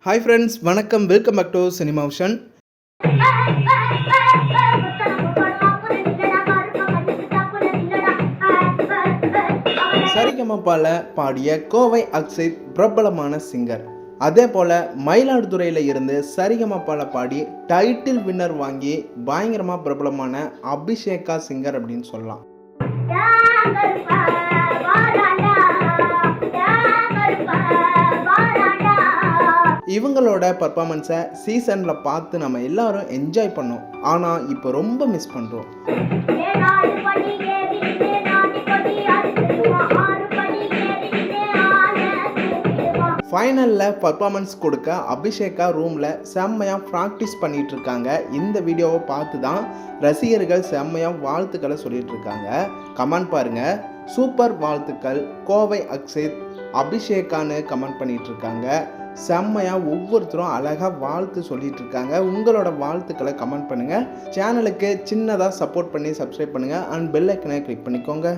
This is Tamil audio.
ஹாய் ஃப்ரெண்ட்ஸ், வணக்கம். Welcome back to Cinema Vision. சரிகமபால பாடிய கோவை அக்ஷித் பிரபலமான சிங்கர். அதே போல மயிலாடுதுறையில் இருந்து சரிகமபால பாடி டைட்டில் வின்னர் வாங்கி பயங்கரமாக பிரபலமான அபிஷேகா சிங்கர் அப்படின்னு சொல்லலாம். இவங்களோட பர்ஃபார்மன்ஸை சீசனில் பார்த்து நம்ம எல்லாரும் என்ஜாய் பண்ணோம். ஆனால் இப்போ ரொம்ப மிஸ் பண்ணுறோம். ஃபைனலில் பர்ஃபார்மன்ஸ் கொடுக்க அபிஷேகா ரூமில் செம்மையாக ப்ராக்டிஸ் பண்ணிகிட்டு இருக்காங்க. இந்த வீடியோவை பார்த்து தான் ரசிகர்கள் செம்மையாக வாழ்த்துக்களை சொல்லிட்டு இருக்காங்க. கமெண்ட் பாருங்கள், சூப்பர் வாழ்த்துக்கள் கோவை அக்ஷித் அபிஷேகான்னு கமெண்ட் பண்ணிகிட்டு இருக்காங்க. செம்மையாக ஒவ்வொருத்தரும் அழகாக வாழ்த்து சொல்லிட்டு இருக்காங்க. உங்களோட வாழ்த்துக்களை கமெண்ட் பண்ணுங்கள். சேனலுக்கு சின்னதாக சப்போர்ட் பண்ணி சப்ஸ்கிரைப் பண்ணுங்கள் அண்ட் பெல் ஐக்கனை கிளிக் பண்ணிக்கோங்க.